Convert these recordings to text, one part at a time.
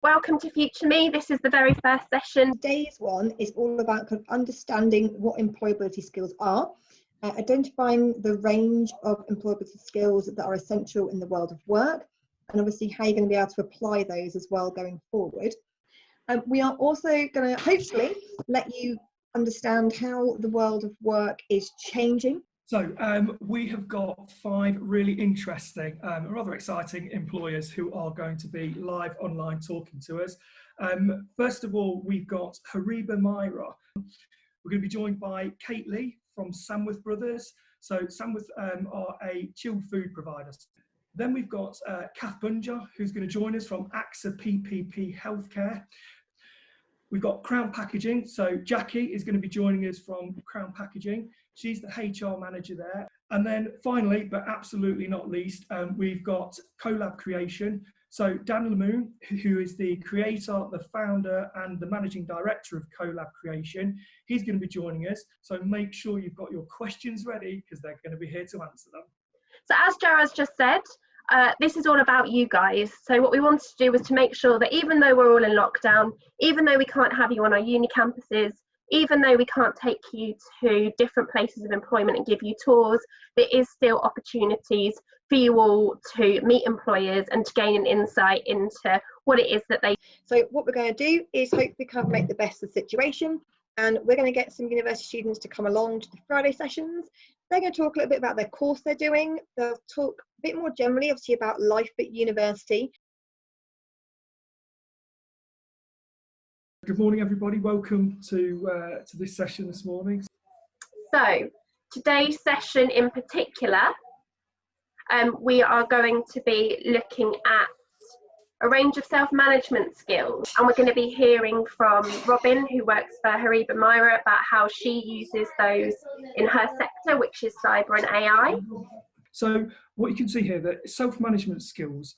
Welcome to Future Me. This is the very first session. Today's one is all about kind of understanding what employability skills are, identifying the range of employability skills that are essential in the world of work, and obviously how you're going to be able to apply those as well going forward. We are also going to hopefully let you understand how the world of work is changing. So we have got 5 really interesting, rather exciting employers who are going to be live online talking to us. First of all, we've got Hariba Myra. We're going to be joined by Kate Lee from Samworth Brothers. So Samworth are a chilled food provider. Then we've got Kath Bunja, who's going to join us from AXA PPP Healthcare. We've got Crown Packaging, so Jackie is going to be joining us from Crown Packaging. She's the HR manager there. And then finally, but absolutely not least, we've got Collab Creation. So Dan Lamoon, who is the creator, the founder and the managing director of Collab Creation, he's going to be joining us. So make sure you've got your questions ready because they're going to be here to answer them. So as Jaraz just said, this is all about you guys. So what we wanted to do was to make sure that even though we're all in lockdown, even though we can't have you on our uni campuses, even though we can't take you to different places of employment and give you tours, there is still opportunities for you all to meet employers and to gain an insight into what it is that they... So what we're going to do is hopefully kind of make the best of the situation, and we're going to get some university students to come along to the Friday sessions. They're going to talk a little bit about their course they're doing. They'll talk a bit more generally, obviously, about life at university. Good morning, everybody. Welcome to this session this morning. So today's session in particular, we are going to be looking at a range of self-management skills, and we're going to be hearing from Robin, who works for Hariba Myra, about how she uses those in her sector, which is cyber and AI. So what you can see here, that self-management skills,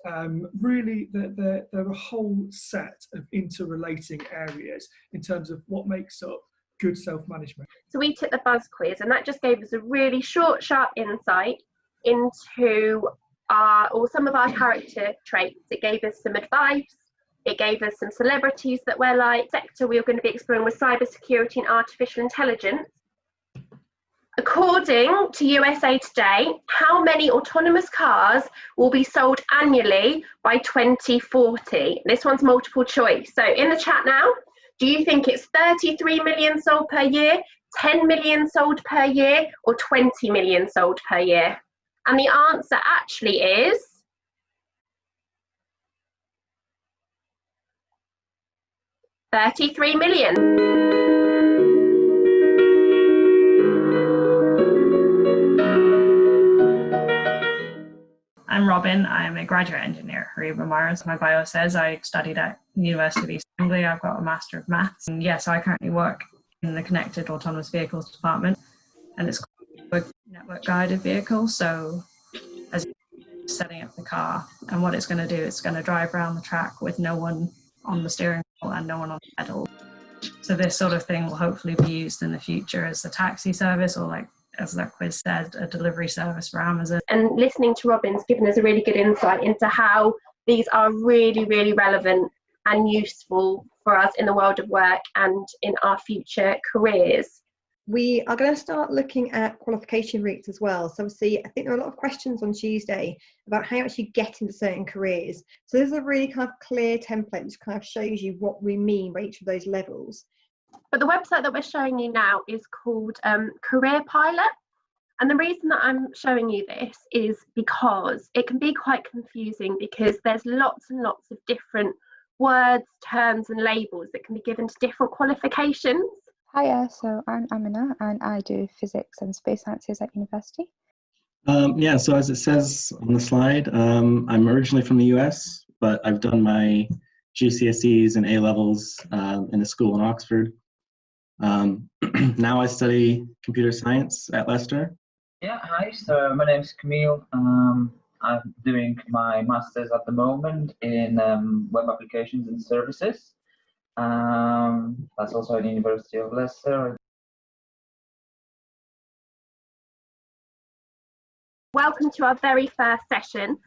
really they're a whole set of interrelating areas in terms of what makes up good self-management. So we took the Buzz quiz, and that just gave us a really short, sharp insight into some of our character traits. It gave us some advice. It gave us some celebrities that we're like. Sector we are going to be exploring with cybersecurity and artificial intelligence. According to USA Today, how many autonomous cars will be sold annually by 2040? This one's multiple choice. So in the chat now, do you think it's 33 million sold per year, 10 million sold per year, or 20 million sold per year? And the answer actually is 33 million. I'm Robin. I'm a graduate engineer at Hariba Myra. As my bio says, I studied at University of East Anglia. I've got a Master of Maths. And yes, I currently work in the Connected Autonomous Vehicles department, and it's called a network guided vehicle. So as setting up the car, and what it's going to do, it's going to drive around the track with no one on the steering wheel and no one on the pedal. So this sort of thing will hopefully be used in the future as a taxi service, or like, as that quiz said, a delivery service for Amazon. And listening to Robin's given us a really good insight into how these are really, really relevant and useful for us in the world of work and in our future careers. We are going to start looking at qualification routes as well. So obviously, I think there are a lot of questions on Tuesday about how you actually get into certain careers. So there's a really kind of clear template which kind of shows you what we mean by each of those levels. But the website that we're showing you now is called Career Pilot. And the reason that I'm showing you this is because it can be quite confusing, because there's lots and lots of different words, terms and labels that can be given to different qualifications. Hiya, so I'm Amina and I do physics and space sciences at university. Yeah, so as it says on the slide, I'm originally from the US, but I've done my GCSEs and A-levels in a school in Oxford. Now I study computer science at Leicester. Yeah, hi, so my name's Camille. I'm doing my master's at the moment in web applications and services. That's also at the University of Leicester. Welcome to our very first session,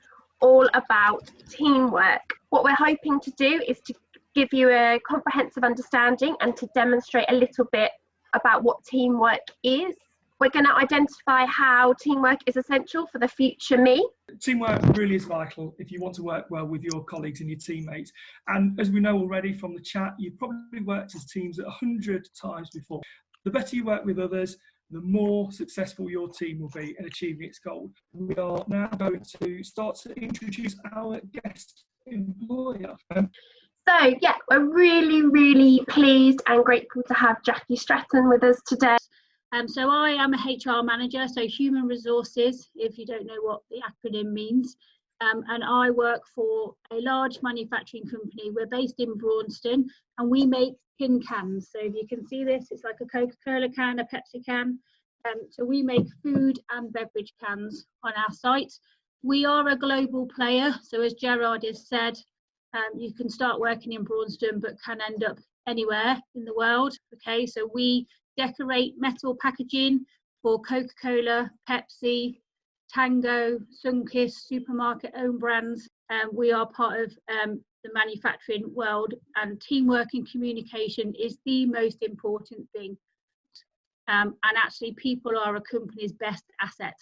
all about teamwork. What we're hoping to do is to give you a comprehensive understanding and to demonstrate a little bit about what teamwork is. We're going to identify how teamwork is essential for the future me. Teamwork really is vital if you want to work well with your colleagues and your teammates. And as we know already from the chat, you've probably worked as teams 100 times before. The better you work with others, the more successful your team will be in achieving its goal. We are now going to start to introduce our guest employer. So yeah, we're really pleased and grateful to have Jackie Stratton with us today. So I am a HR manager, so human resources, if you don't know what the acronym means. And I work for a large manufacturing company. We're based in Braunston and we make tin cans. So if you can see this, it's like a Coca-Cola can, a Pepsi can. So we make food and beverage cans on our site. We are a global player. So as Gerard has said, you can start working in Braunston but can end up anywhere in the world. Okay, so we decorate metal packaging for Coca-Cola, Pepsi, Tango, Sunkist, supermarket own brands. We are part of the manufacturing world, and teamwork and communication is the most important thing. And actually people are a company's best asset.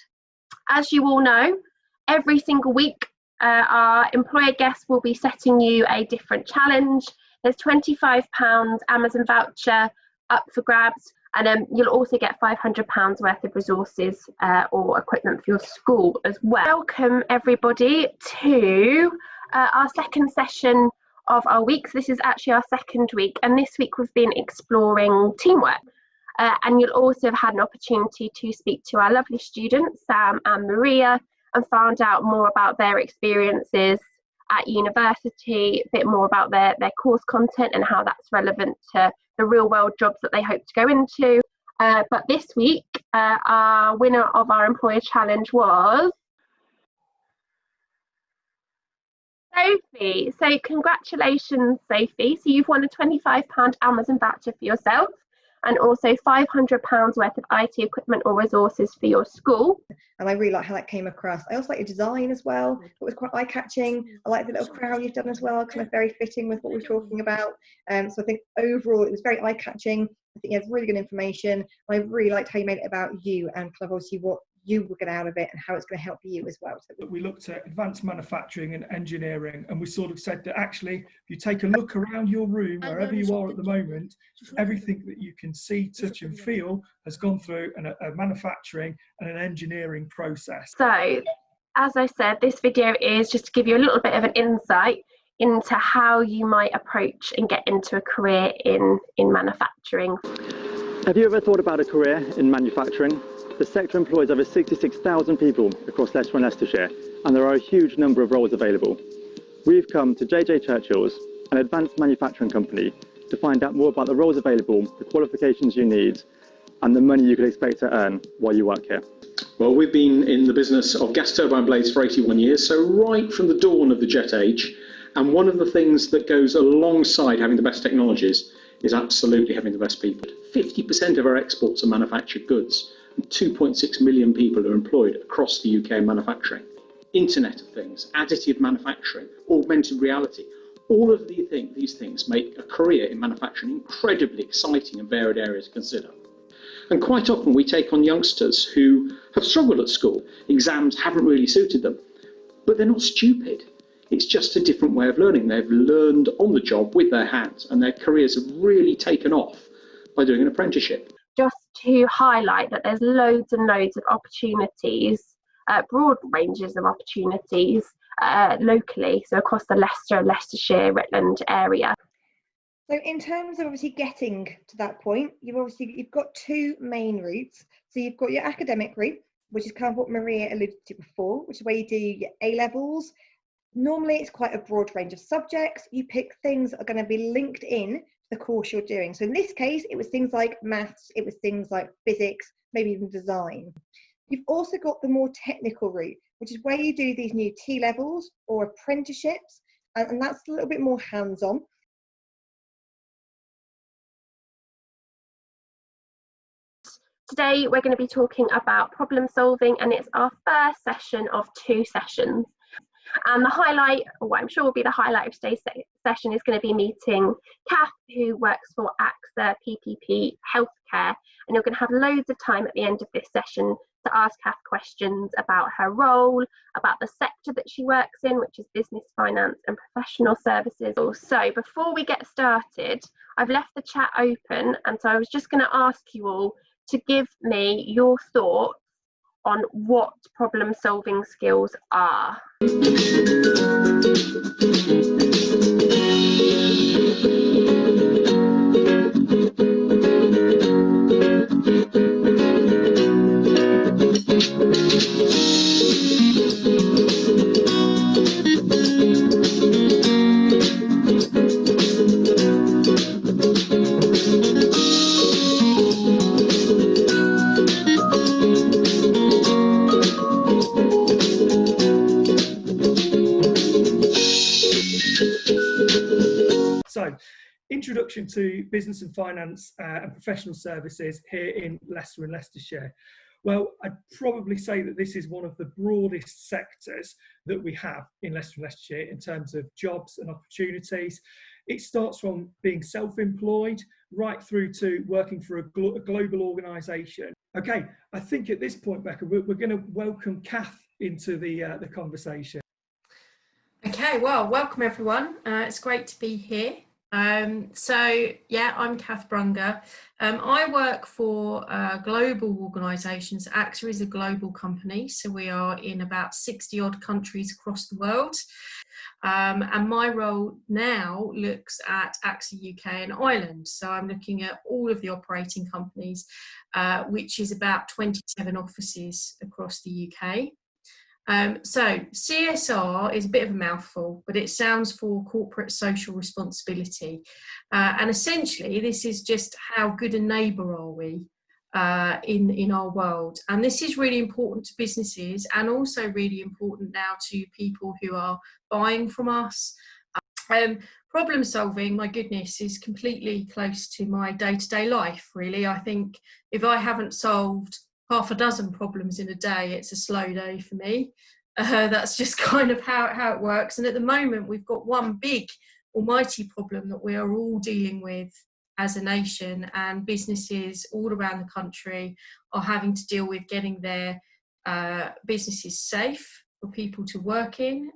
As you all know, every single week our employer guests will be setting you a different challenge. There's £25 Amazon voucher up for grabs, and you'll also get £500 worth of resources or equipment for your school as well. Welcome everybody to our second session of our week. So this is actually our second week, and this week we've been exploring teamwork. And you'll also have had an opportunity to speak to our lovely students, Sam and Maria, and found out more about their experiences at university, a bit more about their course content and how that's relevant to the real world jobs that they hope to go into. But this week, our winner of our employer challenge was Sophie. So congratulations, Sophie. So you've won a £25 Amazon voucher for yourself, and also £500 worth of IT equipment or resources for your school. And I really like how that came across. I also like your design as well. It was quite eye-catching. I like the little crown you've done as well, kind of very fitting with what we're talking about. So I think overall it was very eye-catching. I think you had really good information. I really liked how you made it about you and kind of obviously what you will get out of it and how it's going to help you as well. So we looked at advanced manufacturing and engineering, and we sort of said that actually if you take a look around your room wherever you are at the moment, everything that you can see, touch and feel has gone through a manufacturing and an engineering process. So as I said, this video is just to give you a little bit of an insight into how you might approach and get into a career in manufacturing. Have you ever thought about a career in manufacturing? The sector employs over 66,000 people across Leicester and Leicestershire, and there are a huge number of roles available. We've come to JJ Churchill's, an advanced manufacturing company, to find out more about the roles available, the qualifications you need, and the money you could expect to earn while you work here. Well, we've been in the business of gas turbine blades for 81 years, so right from the dawn of the jet age. And one of the things that goes alongside having the best technologies is absolutely having the best people. 50% of our exports are manufactured goods, and 2.6 million people are employed across the UK in manufacturing. Internet of Things, additive manufacturing, augmented reality, all of these things make a career in manufacturing incredibly exciting and varied area to consider. And quite often we take on youngsters who have struggled at school. Exams haven't really suited them, but they're not stupid. It's just a different way of learning. They've learned on the job with their hands, and their careers have really taken off by doing an apprenticeship. Just to highlight that there's loads and loads of opportunities, broad ranges of opportunities locally, so across the Leicester and Leicestershire, Rutland area. So in terms of obviously getting to that point, you've got two main routes. So you've got your academic route, which is kind of what Maria alluded to before, which is where you do your A-levels. Normally it's quite a broad range of subjects. You pick things that are going to be linked in to the course you're doing. So in this case, it was things like maths, it was things like physics, maybe even design. You've also got the more technical route, which is where you do these new T-levels or apprenticeships, and that's a little bit more hands-on. Today we're going to be talking about problem solving, and it's our first session of 2 sessions. And the highlight, or what I'm sure will be the highlight of today's session, is going to be meeting Kath, who works for AXA PPP Healthcare. And you're going to have loads of time at the end of this session to ask Kath questions about her role, about the sector that she works in, which is business, finance and professional services. So before we get started, I've left the chat open, and so I was just going to ask you all to give me your thoughts on what problem solving skills are. So, introduction to business and finance and professional services here in Leicester and Leicestershire. Well, I'd probably say that this is one of the broadest sectors that we have in Leicester and Leicestershire in terms of jobs and opportunities. It starts from being self-employed right through to working for a global organisation. Okay, I think at this point, Becca, we're going to welcome Kath into the conversation. Okay, well, welcome everyone. It's great to be here. So yeah, I'm Kath Brunger. I work for global organisations. AXA is a global company, so we are in about 60 odd countries across the world. And my role now looks at AXA UK and Ireland. So I'm looking at all of the operating companies, which is about 27 offices across the UK. So CSR is a bit of a mouthful, but it stands for corporate social responsibility. And essentially, this is just how good a neighbour are we in our world. And this is really important to businesses and also really important now to people who are buying from us. Problem solving, my goodness, is completely close to my day-to-day life, really. I think if I haven't solved half a dozen problems in a day, it's a slow day for me. That's just kind of how it works. And at the moment, we've got one big almighty problem that we are all dealing with as a nation, and businesses all around the country are having to deal with getting their businesses safe for people to work in.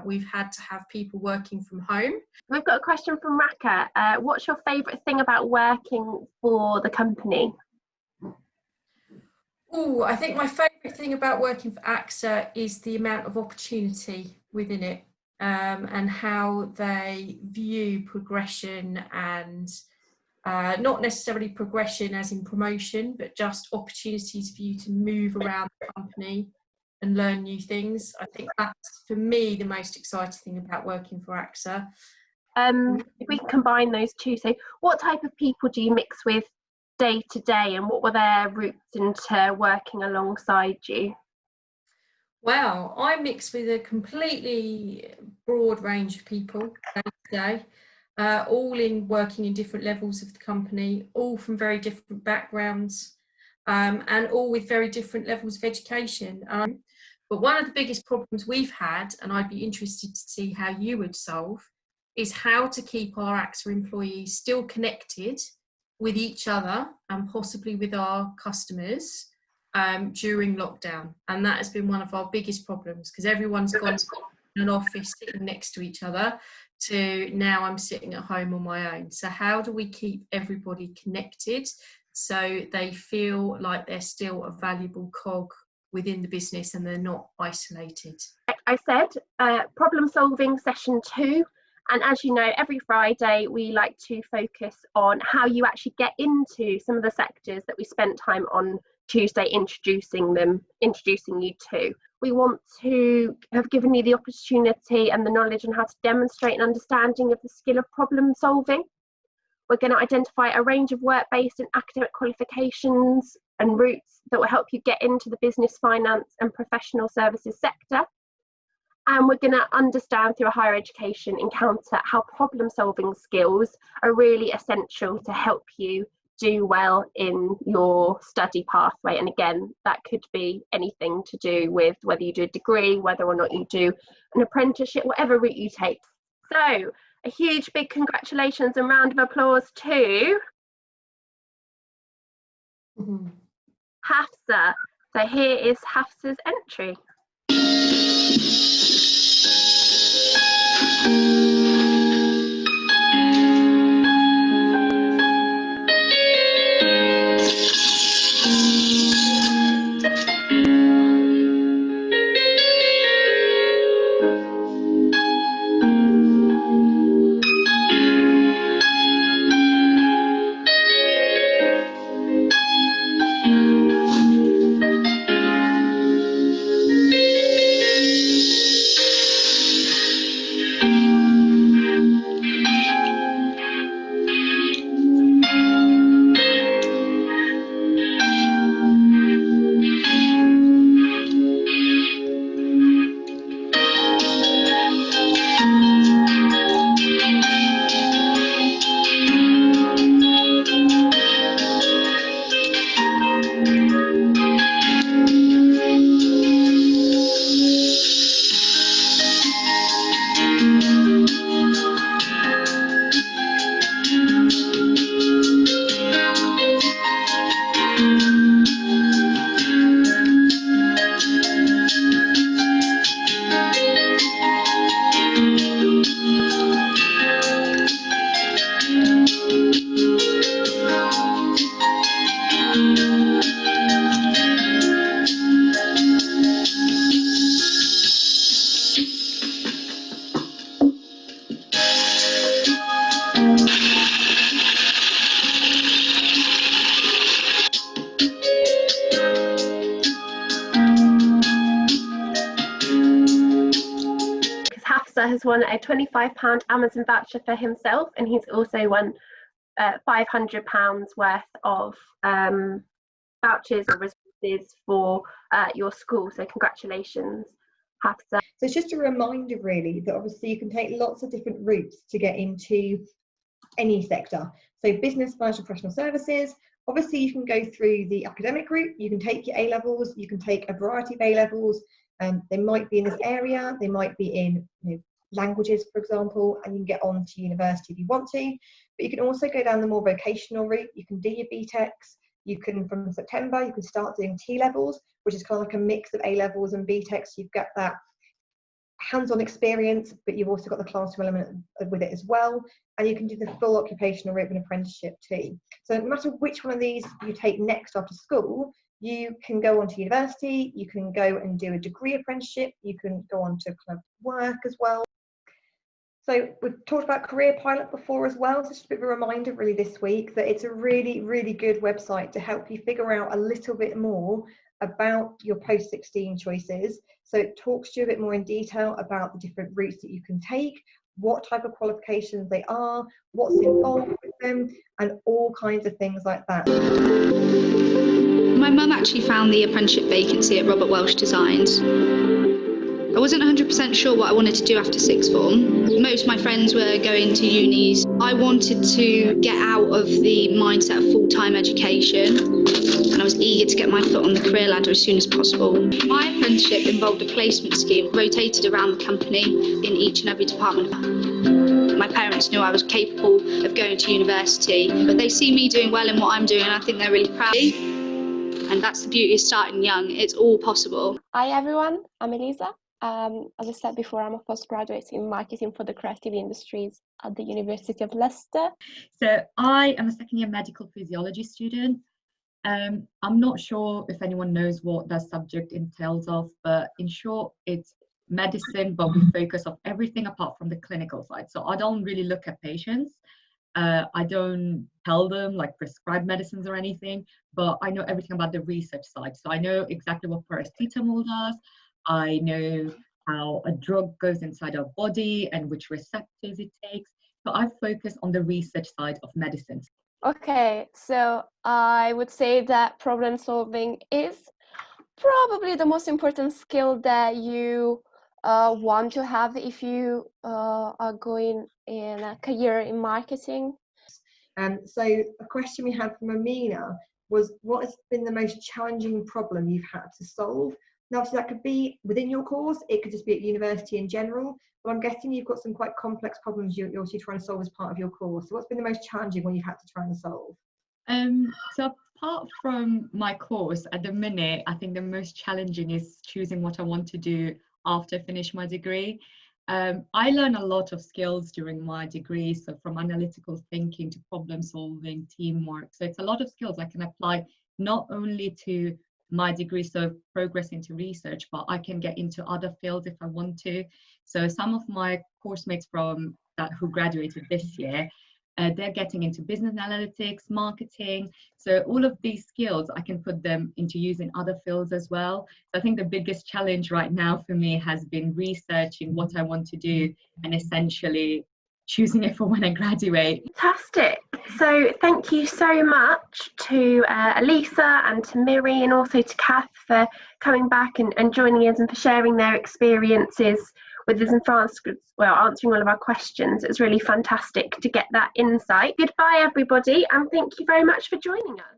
We've had to have people working from home. We've got a question from Raka. What's your favourite thing about working for the company? Oh, I think my favourite thing about working for AXA is the amount of opportunity within it, and how they view progression, and not necessarily progression as in promotion, but just opportunities for you to move around the company and learn new things. I think that's, for me, the most exciting thing about working for AXA. If we combine those two, so what type of people do you mix with day to day, and what were their routes into working alongside you? Well, I mix with a completely broad range of people day to day, all in working in different levels of the company, all from very different backgrounds, and all with very different levels of education. But one of the biggest problems we've had, and I'd be interested to see how you would solve, is how to keep our AXA employees still connected with each other and possibly with our customers during lockdown. And that has been one of our biggest problems, because everyone's gone in an office sitting next to each other to now I'm sitting at home on my own. So how do we keep everybody connected so they feel like they're still a valuable cog within the business and they're not isolated? I said problem solving session 2. And as you know, every Friday we like to focus on how you actually get into some of the sectors that we spent time on Tuesday introducing you to. We want to have given you the opportunity and the knowledge on how to demonstrate an understanding of the skill of problem solving. We're going to identify a range of work-based and academic qualifications and routes that will help you get into the business, finance and professional services sector. And we're going to understand through a higher education encounter how problem solving skills are really essential to help you do well in your study pathway. And again, that could be anything to do with whether you do a degree, whether or not you do an apprenticeship, whatever route you take. So a huge big congratulations and round of applause to Hafsa. So here is Hafsa's entry. Has won a £25 Amazon voucher for himself, and he's also won £500 worth of vouchers or resources for your school. So congratulations, Hafsa. So it's just a reminder really that obviously you can take lots of different routes to get into any sector. So business, financial, professional services. Obviously you can go through the academic route, you can take your A-levels, you can take a variety of A-levels, and they might be in this area, they might be in languages, for example, and you can get on to university if you want to. But you can also go down the more vocational route. You can do your BTECs. You can, from September, you can start doing T-levels, which is kind of like a mix of A-levels and BTECs. You've got that hands-on experience, but you've also got the classroom element with it as well. And you can do the full occupational route of an apprenticeship too. So no matter which one of these you take next after school, you can go on to university, you can go and do a degree apprenticeship, you can go on to kind of work as well. So we've talked about Career Pilot before as well, so just a bit of a reminder really this week that it's a really, really good website to help you figure out a little bit more about your post-16 choices. So it talks to you a bit more in detail about the different routes that you can take, what type of qualifications they are, what's involved with them, and all kinds of things like that. My mum actually found the apprenticeship vacancy at Robert Welsh Designs. I wasn't 100% sure what I wanted to do after sixth form. Most of my friends were going to unis. I wanted to get out of the mindset of full-time education, and I was eager to get my foot on the career ladder as soon as possible. My apprenticeship involved a placement scheme rotated around the company in each and every department. My parents knew I was capable of going to university, but they see me doing well in what I'm doing, and I think they're really proud of me. And that's the beauty of starting young. It's all possible. Hi everyone, I'm Elisa. As I said before, I'm a postgraduate in marketing for the creative industries at the University of Leicester. So I am a second year medical physiology student. I'm not sure if anyone knows what that subject entails of, but in short, it's medicine, but we focus on everything apart from the clinical side. So I don't really look at patients. I don't tell them like prescribe medicines or anything, but I know everything about the research side. So I know exactly what paracetamol does. I know how a drug goes inside our body and which receptors it takes. So I focus on the research side of medicine. Okay, so I would say that problem solving is probably the most important skill that you want to have if you are going in a career in marketing. So a question we had from Amina was, what has been the most challenging problem you've had to solve? Now, obviously that could be within your course, it could just be at university in general, but I'm guessing you've got some quite complex problems you're obviously trying to solve as part of your course. So what's been the most challenging one you've had to try and solve? So apart from my course, at the minute, I think the most challenging is choosing what I want to do after I finish my degree. I learned a lot of skills during my degree, so from analytical thinking to problem solving, teamwork. So it's a lot of skills I can apply not only to my degree, so progress into research, but I can get into other fields if I want to. So some of my course mates from that who graduated this year, they're getting into business analytics, marketing. So all of these skills, I can put them into use in other fields as well. So I think the biggest challenge right now for me has been researching what I want to do and essentially choosing it for when I graduate. Fantastic. So thank you so much to Elisa and to Miri and also to Kath for coming back and joining us and for sharing their experiences with us in France, well, answering all of our questions. It was really fantastic to get that insight. Goodbye, everybody, and thank you very much for joining us.